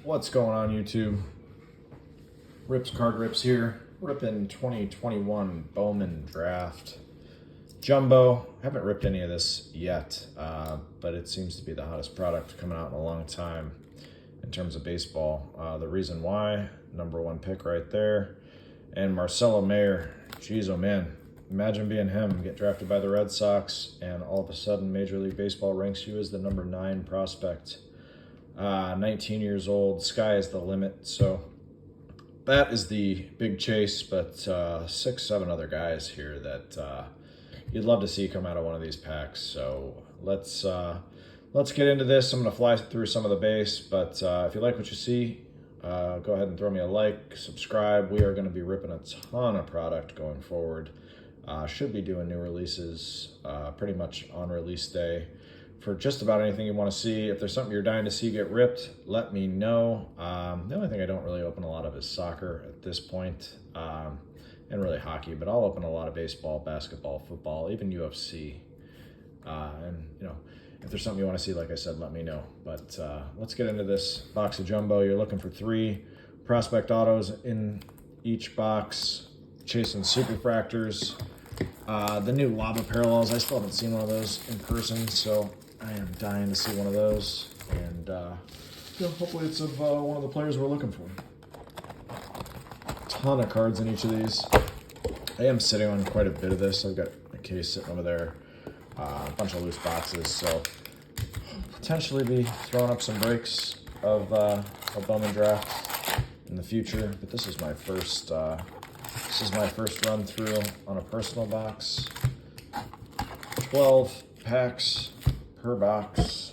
What's going on, YouTube? Rips Card Rips here. Ripping 2021 Bowman Draft. Jumbo. Haven't ripped any of this yet, but it seems to be the hottest product coming out in a long time in terms of baseball. The reason why, #1 pick right there. And Marcelo Mayer. Jeez, oh man. Imagine being him, get drafted by the Red Sox, and all of a sudden Major League Baseball ranks you as the #9 prospect. 19 years old, sky is the limit. So that is the big chase, but 6, 7 other guys here that you'd love to see come out of one of these packs. So let's get into this. I'm going to fly through some of the base, but if you like what you see, go ahead and throw me a like, subscribe. We are going to be ripping a ton of product going forward. Should be doing new releases pretty much on release day for just about anything you want to see. If there's something you're dying to see get ripped, let me know. The only thing I don't really open a lot of is soccer at this point, and really hockey, but I'll open a lot of baseball, basketball, football, even UFC. And you know, if there's something you want to see, like I said, let me know. But let's get into this box of jumbo. You're looking for 3 prospect autos in each box, chasing super fractors. The new lava parallels, I still haven't seen one of those in person, so I am dying to see one of those. And hopefully it's of one of the players we're looking for. Ton of cards in each of these. I am sitting on quite a bit of this. I've got a case sitting over there, a bunch of loose boxes, so potentially be throwing up some breaks of Bowman drafts in the future. But this is my first run through on a personal box. 12 packs per box,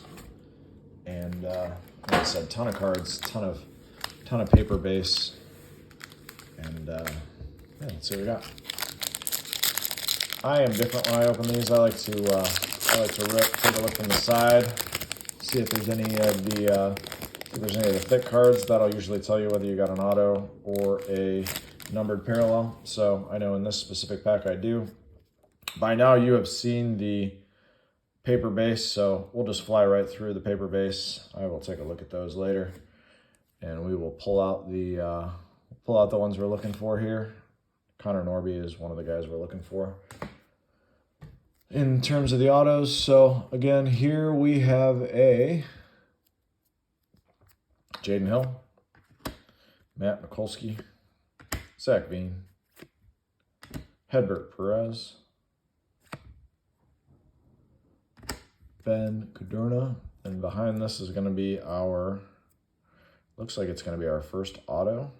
and like I said, ton of cards, ton of paper base, and yeah, let's see what we got. I am different when I open these. I like to rip, take a look from the side, see if there's any of the thick cards. That'll usually tell you whether you got an auto or a numbered parallel. So I know in this specific pack I do. By now you have seen the paper base, so we'll just fly right through the paper base. I will take a look at those later, and we will pull out the ones we're looking for here. Connor Norby is one of the guys we're looking for in terms of the autos. So again, here we have a Jaden Hill, Matt Mikulski, Zach Bean, Hedbert Perez, Ben Cadorna, and behind this is going to be looks like it's going to be our first auto.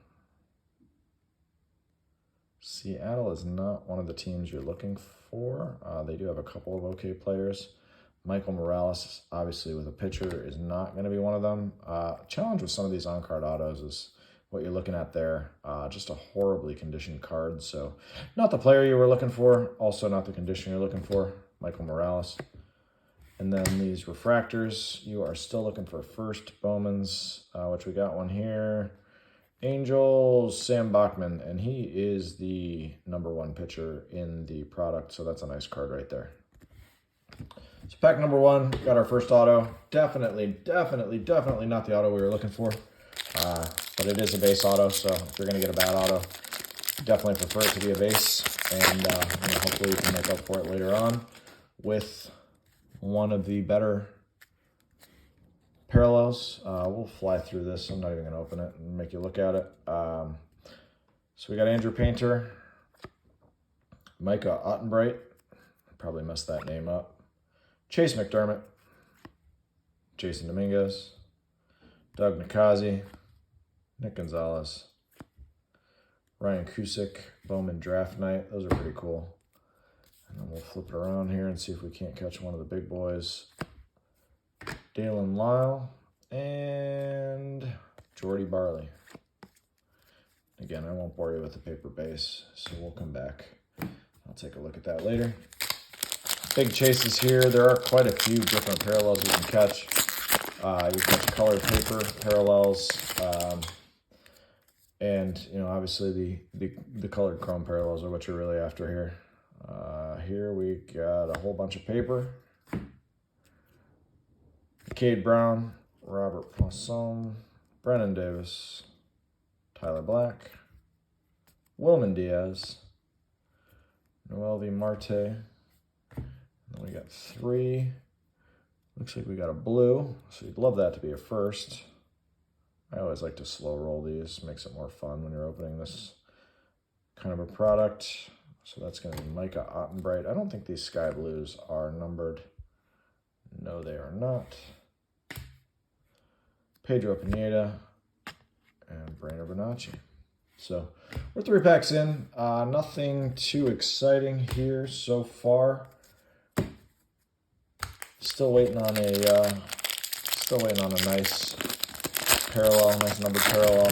Seattle is not one of the teams you're looking for. They do have a couple of okay players. Michael Morales, obviously with a pitcher, is not going to be one of them. Challenge with some of these on-card autos is what you're looking at there. Just a horribly conditioned card. So not the player you were looking for, also not the condition you're looking for, Michael Morales. And then these refractors, you are still looking for first Bowmans, which we got one here. Angels, Sam Bachman, and he is the #1 pitcher in the product, so that's a nice card right there. So pack #1, got our first auto. Definitely not the auto we were looking for. But it is a base auto, so if you're going to get a bad auto, definitely prefer it to be a base, and hopefully you can make up for it later on with one of the better parallels. We'll fly through this. I'm not even going to open it and make you look at it. So we got Andrew Painter, Micah Ottenbright, probably messed that name up, Chase McDermott, Jason Dominguez, Doug Nikazi, Nick Gonzalez, Ryan Cusick, Bowman Draft Night. Those are pretty cool. And then we'll flip it around here and see if we can't catch one of the big boys. Dalen Lyle and Jordy Barley. Again, I won't bore you with the paper base, so we'll come back. I'll take a look at that later. Big chases here. There are quite a few different parallels you can catch. You catch colored paper parallels, and obviously the colored chrome parallels are what you're really after here. Here we got a whole bunch of paper. Cade Brown, Robert Poisson, Brennan Davis, Tyler Black, Wilman Diaz, Noelvi Marte. Then we got 3. Looks like we got a blue, so you'd love that to be a first. I always like to slow roll these. Makes it more fun when you're opening this kind of a product. So that's going to be Micah Ottenbright. I don't think these sky blues are numbered. No, they are not. Pedro Pineda and Brainer Bonacci. So we're 3 packs in. Nothing too exciting here so far. Still waiting on a nice parallel, nice numbered parallel.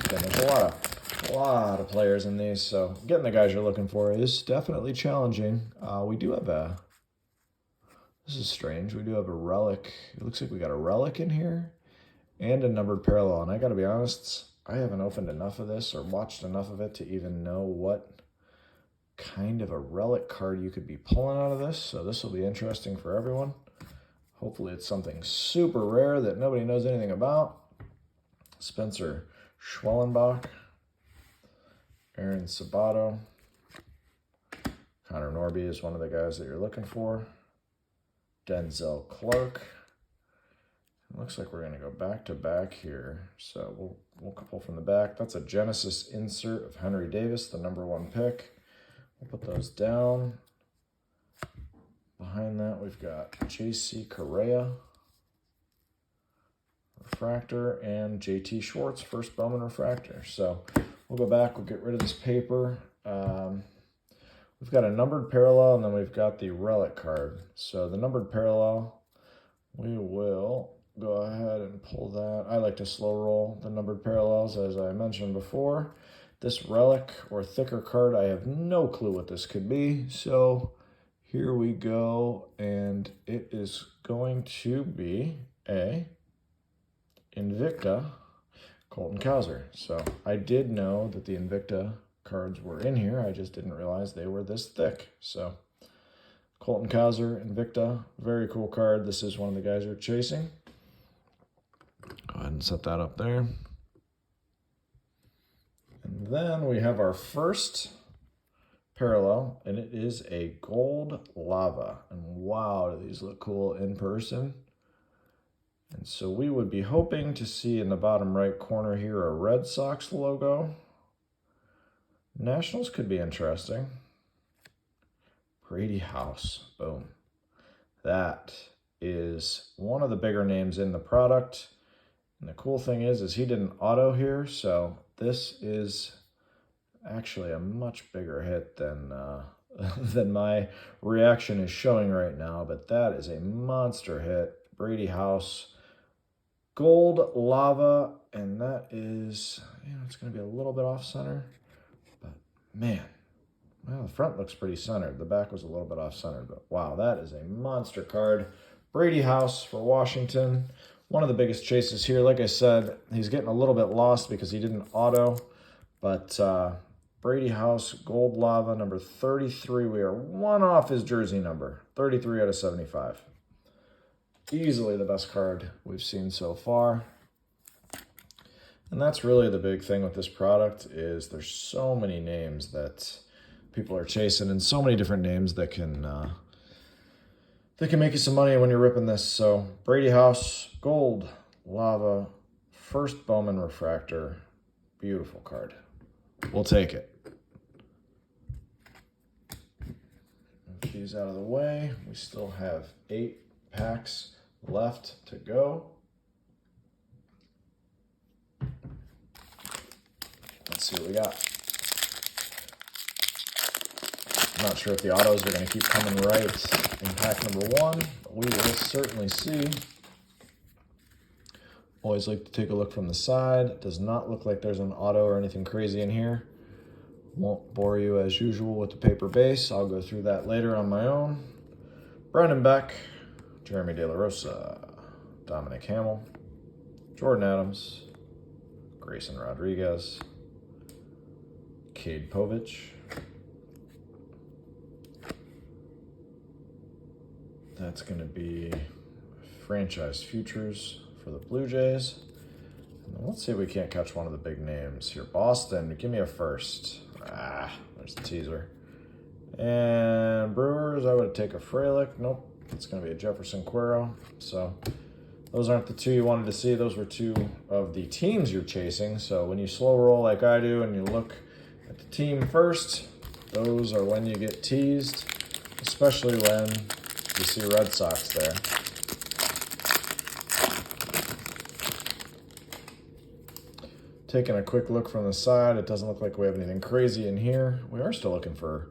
Again, there's a lot of players in these, so getting the guys you're looking for is definitely challenging. We do have this is strange, we do have a relic. It looks like we got a relic in here and a numbered parallel, and I gotta be honest, I haven't opened enough of this or watched enough of it to even know what kind of a relic card you could be pulling out of this, so this will be interesting for everyone. Hopefully it's something super rare that nobody knows anything about. Spencer Schwellenbach, Aaron Sabato, Connor Norby is one of the guys that you're looking for. Denzel Clark. It looks like we're going to go back to back here, so we'll pull from the back. That's a Genesis insert of Henry Davis, the #1 pick. We'll put those down. Behind that, we've got J.C. Correa, refractor, and J.T. Schwartz, first Bowman refractor. So we'll go back, we'll get rid of this paper. We've got a numbered parallel, and then we've got the relic card. So the numbered parallel, we will go ahead and pull that. I like to slow roll the numbered parallels, as I mentioned before. This relic or thicker card, I have no clue what this could be. So here we go, and it is going to be a Invicta Colton Cowser. So I did know that the Invicta cards were in here. I just didn't realize they were this thick. So Colton Cowser, Invicta, very cool card. This is one of the guys we're chasing. Go ahead and set that up there. And then we have our first parallel, and it is a gold lava. And wow, do these look cool in person. And so we would be hoping to see in the bottom right corner here a Red Sox logo. Nationals could be interesting. Brady House, boom. That is one of the bigger names in the product. And the cool thing is he didn't auto here, so this is actually a much bigger hit than than my reaction is showing right now. But that is a monster hit. Brady House, gold lava, and that is, it's going to be a little bit off center. But man, well, the front looks pretty centered. The back was a little bit off center, but wow, that is a monster card. Brady House for Washington. One of the biggest chases here. Like I said, he's getting a little bit lost because he didn't auto, but Brady House, gold lava, number 33. We are 1 off his jersey number, 33 out of 75. Easily the best card we've seen so far. And that's really the big thing with this product is there's so many names that people are chasing and so many different names that can make you some money when you're ripping this. So Brady House, gold lava, first Bowman refractor, beautiful card. We'll take it. Move these out of the way. We still have 8 packs left to go. Let's see what we got. I'm not sure if the autos are going to keep coming right in pack number 1, but we will certainly see. Always like to take a look from the side. It does not look like there's an auto or anything crazy in here. Won't bore you as usual with the paper base. I'll go through that later on my own. Brandon Beck, Jeremy De La Rosa, Dominic Hamill, Jordan Adams, Grayson Rodriguez, Cade Povich, that's going to be franchise futures for the Blue Jays. Let's see if we can't catch one of the big names here. Boston, give me a first. There's the teaser. And Brewers, I would take a Frelick. Nope, it's going to be a Jefferson Quero. So those aren't the two you wanted to see. Those were two of the teams you're chasing. So when you slow roll like I do and you look at the team first, those are when you get teased, especially when you see Red Sox there. Taking a quick look from the side, it doesn't look like we have anything crazy in here. We are still looking for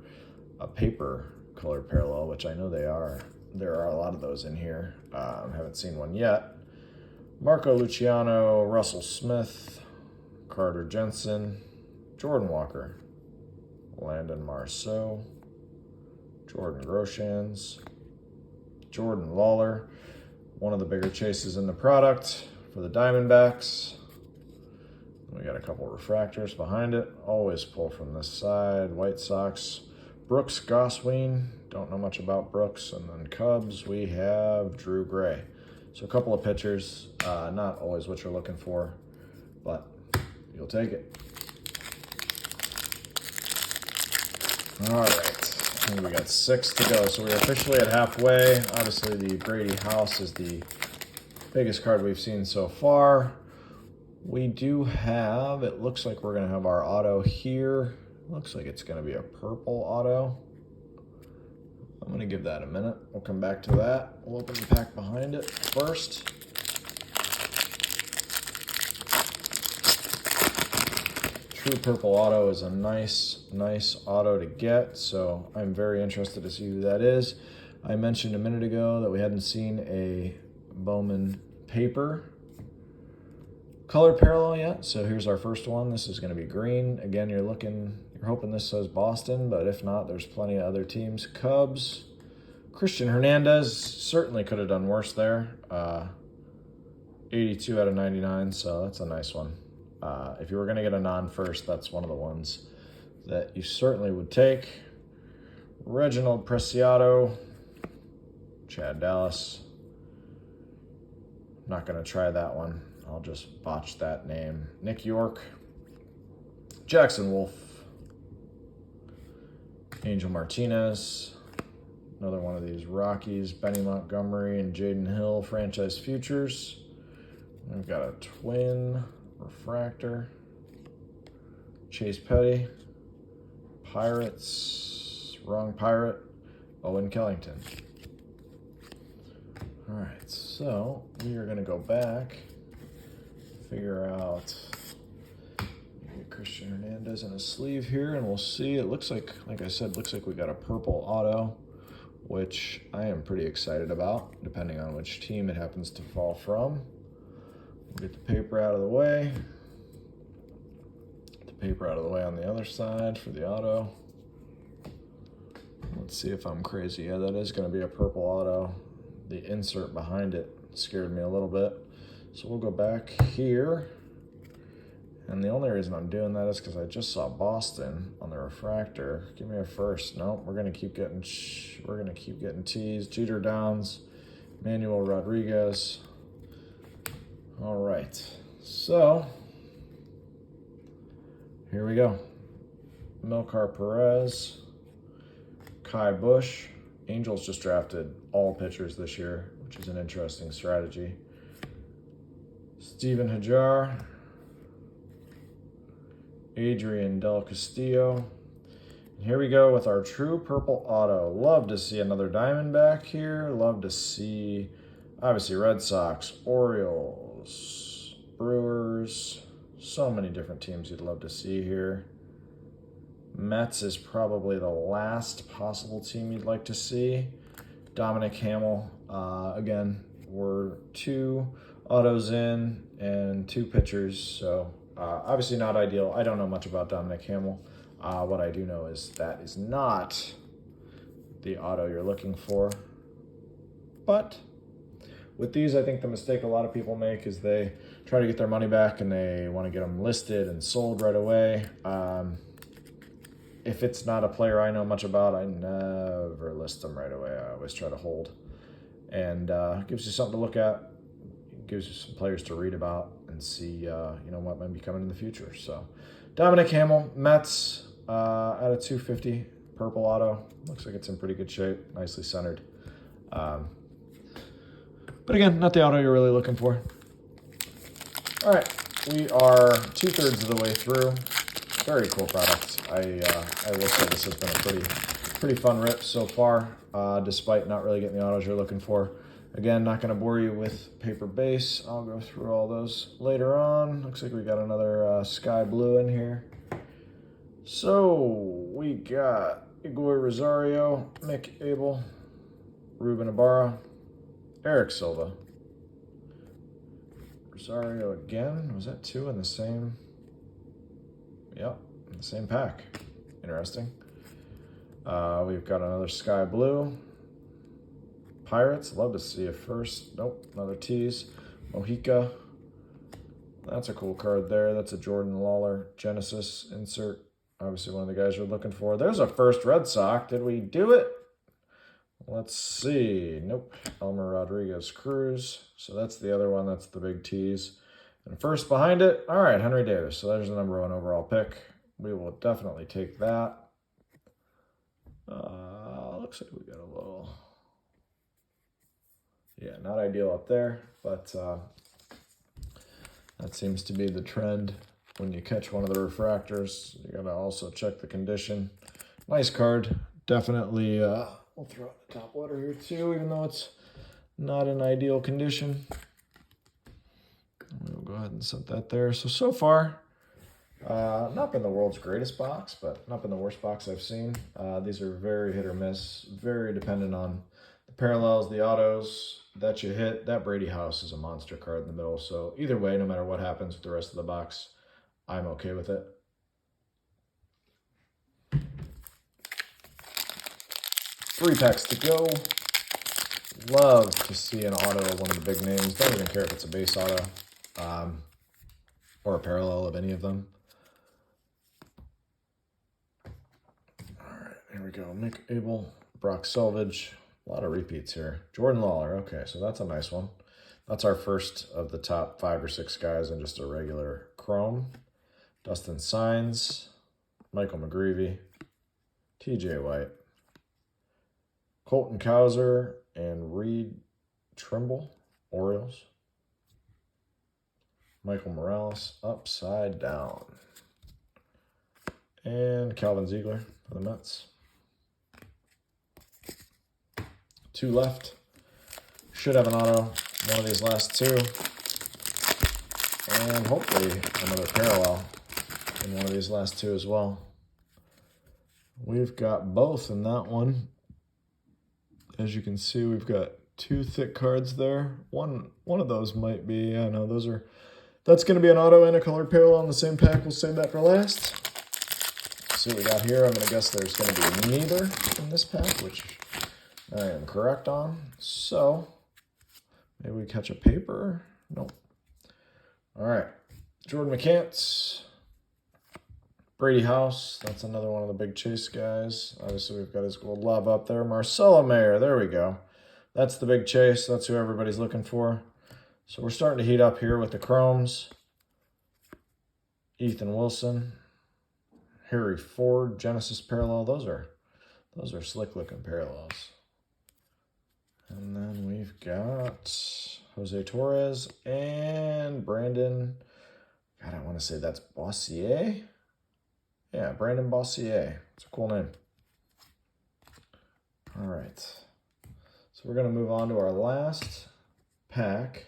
a paper color parallel, which I know they are. There are a lot of those in here. Haven't seen one yet. Marco Luciano, Russell Smith, Carter Jensen, Jordan Walker, Landon Marceau, Jordan Groshans, Jordan Lawler, one of the bigger chases in the product for the Diamondbacks. We got a couple refractors behind it. Always pull from this side. White Sox, Brooks Gosween. Don't know much about Brooks. And then Cubs, we have Drew Gray. So a couple of pitchers. Not always what you're looking for, but you'll take it. All right. And we got 6 to go. So we're officially at halfway. Obviously, the Brady House is the biggest card we've seen so far. We do have, it looks like we're going to have our auto here. Looks like it's going to be a purple auto. I'm going to give that a minute. We'll come back to that. We'll open the pack behind it first. True purple auto is a nice auto to get, so I'm very interested to see who that is. I mentioned a minute ago that we hadn't seen a Bowman paper color parallel yet, so here's our first one. This is going to be green. Again, you're hoping this says Boston, but if not, there's plenty of other teams. Cubs, Christian Hernandez certainly could have done worse there. 82 out of 99, so that's a nice one. If you were going to get a non-first, that's one of the ones that you certainly would take. Reginald Preciado, Chad Dallas. Not going to try that one. I'll just botch that name. Nick York, Jackson Wolf, Angel Martinez, another one of these Rockies, Benny Montgomery and Jaden Hill franchise futures. We've got a twin refractor, Chase Petty, Pirates, wrong Pirate, Owen Kellington. All right, so we are going to go back. Figure out Christian Hernandez in a sleeve here, and we'll see. It looks like I said, looks like we got a purple auto, which I am pretty excited about, depending on which team it happens to fall from. We'll get the paper out of the way. Get the paper out of the way on the other side for the auto. Let's see if I'm crazy. Yeah, that is going to be a purple auto. The insert behind it scared me a little bit. So we'll go back here, and the only reason I'm doing that is because I just saw Boston on the refractor. Give me a first. No, we're gonna keep getting teased. Jeter Downs, Manuel Rodriguez. All right, so here we go. Melcar Perez, Kai Bush. Angels just drafted all pitchers this year, which is an interesting strategy. Steven Hajar, Adrian Del Castillo. And here we go with our true purple auto. Love to see another Diamondback here. Love to see, obviously, Red Sox, Orioles, Brewers. So many different teams you'd love to see here. Mets is probably the last possible team you'd like to see. Dominic Hamill, again, we're 2 autos in and 2 pitchers, so obviously not ideal. I don't know much about Dominic Hamill. What I do know is that is not the auto you're looking for. But with these, I think the mistake a lot of people make is they try to get their money back and they want to get them listed and sold right away. If it's not a player I know much about, I never list them right away. I always try to hold. And gives you something to look at. gives you some players to read about and see, you know, what might be coming in the future. So, Dominic Hamill, Mets, at a 250, purple auto. Looks like it's in pretty good shape, nicely centered. But again, not the auto you're really looking for. All right, we are 2/3 of the way through. Very cool product. I will say this has been a pretty fun rip so far, despite not really getting the autos you're looking for. Again, not going to bore you with paper base. I'll go through all those later on. Looks like we got another sky blue in here. So we got Igor Rosario, Mick Abel, Ruben Ibarra, Eric Silva. Rosario again. Was that 2 in the same? Yep, in the same pack. Interesting. We've got another sky blue. Pirates, love to see a first. Nope, another tease. Mojica. That's a cool card there. That's a Jordan Lawler Genesis insert. Obviously one of the guys you're looking for. There's a first Red Sox. Did we do it? Let's see. Nope. Elmer Rodriguez Cruz. So that's the other one. That's the big tease. And first behind it, all right, Henry Davis. So there's the #1 overall pick. We will definitely take that. Looks like we got a little... Yeah, not ideal up there, but that seems to be the trend. When you catch one of the refractors, you gotta also check the condition. Nice card. Definitely, we'll throw it in the top water here too, even though it's not in ideal condition. We'll go ahead and set that there. So far, not been the world's greatest box, but not been the worst box I've seen. These are very hit or miss, very dependent on the parallels, the autos that you hit. That Brady House is a monster card in the middle. So either way, no matter what happens with the rest of the box, I'm okay with it. 3 packs to go. Love to see an auto of one of the big names. Don't even care if it's a base auto or a parallel of any of them. All right, here we go. Mick Abel, Brock Selvage. A lot of repeats here. Jordan Lawler. Okay, so that's a nice one. That's our first of the top 5 or 6 guys in just a regular chrome. Dustin Signs, Michael McGreevy, TJ White, Colton Cowser, and Reed Trimble, Orioles. Michael Morales, upside down. And Calvin Ziegler for the Mets. 2 left. Should have an auto, one of these last 2. And hopefully another parallel in one of these last 2 as well. We've got both in that one. As you can see, we've got 2 thick cards there. One of those might be, I know that's going to be an auto and a colored parallel in the same pack. We'll save that for last. See what we got here. I'm going to guess there's going to be neither in this pack, which I am correct on. So maybe we catch a paper. Nope. All right. Jordan McCants. Brady House. That's another one of the big chase guys. Obviously, we've got his gold love up there. Marcelo Mayer. There we go. That's the big chase. That's who everybody's looking for. So we're starting to heat up here with the chromes. Ethan Wilson. Harry Ford. Genesis parallel. Those are slick looking parallels. And then we've got Jose Torres and Brandon. God, I want to say that's Bossier. Yeah, Brandon Bossier. It's a cool name. All right. So we're going to move on to our last pack.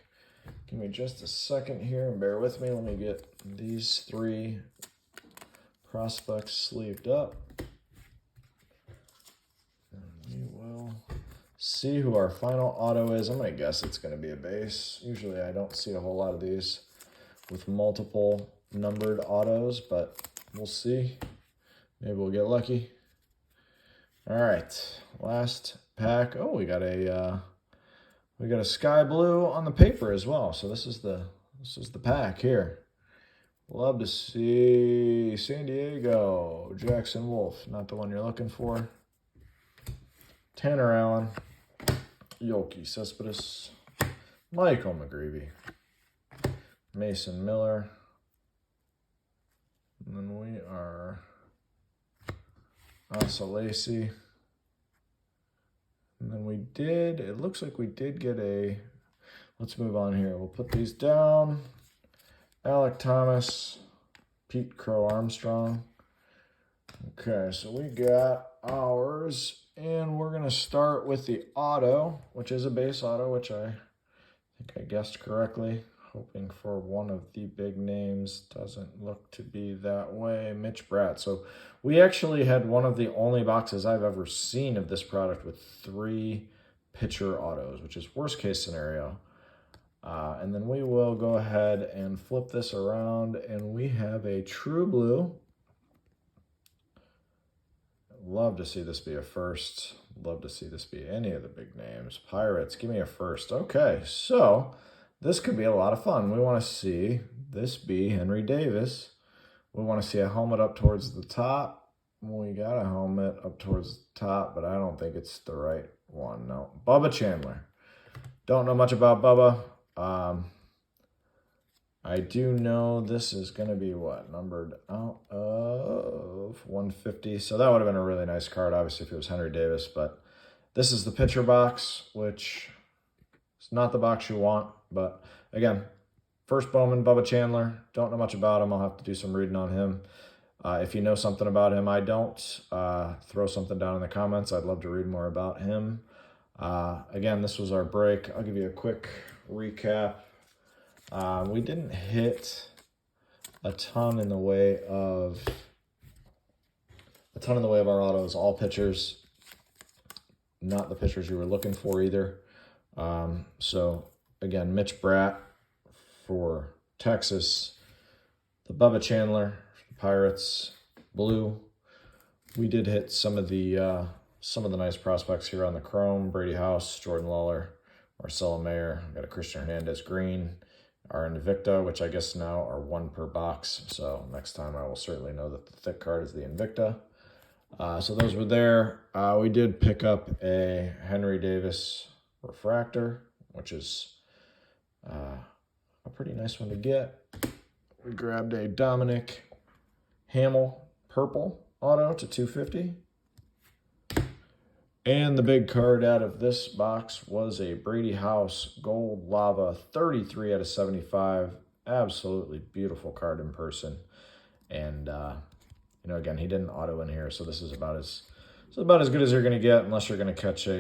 Give me just a second here and bear with me. Let me get these 3 prospects sleeved up. And we will see who our final auto is. I'm going to guess it's going to be a base. Usually I don't see a whole lot of these with multiple numbered autos, but we'll see. Maybe we'll get lucky. All right, last pack. Oh, we got a sky blue on the paper as well. So this is the pack here. Love to see San Diego, Jackson Wolf, not the one you're looking for. Tanner Allen, Yoki Cespedes, Michael McGreevy, Mason Miller, and then we are Asa Lacy. And then we did, it looks like we did get a, let's move on here. We'll put these down. Alec Thomas, Pete Crow Armstrong. Okay, so we got ours, and we're going to start with the auto, which is a base auto, which I think I guessed correctly. Hoping for one of the big names. Doesn't look to be that way. Mitch Bratt. So we actually had one of the only boxes I've ever seen of this product with 3 pitcher autos, which is worst case scenario. And then we will go ahead and flip this around, and we have a true blue. Love to see this be a first. Love to see this be any of the big names. Pirates, give me a first. Okay, so this could be a lot of fun. We want to see this be Henry Davis. We want to see a helmet up towards the top. We got a helmet up towards the top, but I don't think it's the right one. No. Bubba Chandler. Don't know much about Bubba. I do know this is going to be what? Numbered out of 150. So that would have been a really nice card, obviously, if it was Henry Davis. But this is the pitcher box, which is not the box you want. But again, first Bowman, Bubba Chandler. Don't know much about him. I'll have to do some reading on him. If you know something about him, I don't. Throw something down in the comments. I'd love to read more about him. Again, this was our break. I'll give you a quick recap. We didn't hit a ton in the way of our autos. All pitchers, not the pitchers you were looking for either. So again, Mitch Bratt for Texas, the Bubba Chandler for the Pirates, blue. We did hit some of the nice prospects here on the chrome. Brady House, Jordan Lawler, Marcelo Mayer. Got a Christian Hernandez green. Our Invicta, which I guess now are 1 per box. So next time I will certainly know that the thick card is the Invicta. So those were there. We did pick up a Henry Davis refractor, which is a pretty nice one to get. We grabbed a Dominic Hamill purple auto to 250. And the big card out of this box was a Brady House Gold Lava 33 out of 75. Absolutely beautiful card in person. And, again, he didn't auto in here, so this is about as good as you're going to get unless you're going to catch an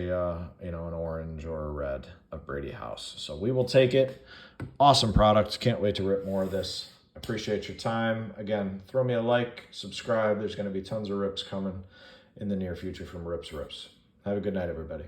orange or a red of Brady House. So we will take it. Awesome product. Can't wait to rip more of this. Appreciate your time. Again, throw me a like, subscribe. There's going to be tons of rips coming in the near future from Rips. Have a good night, everybody.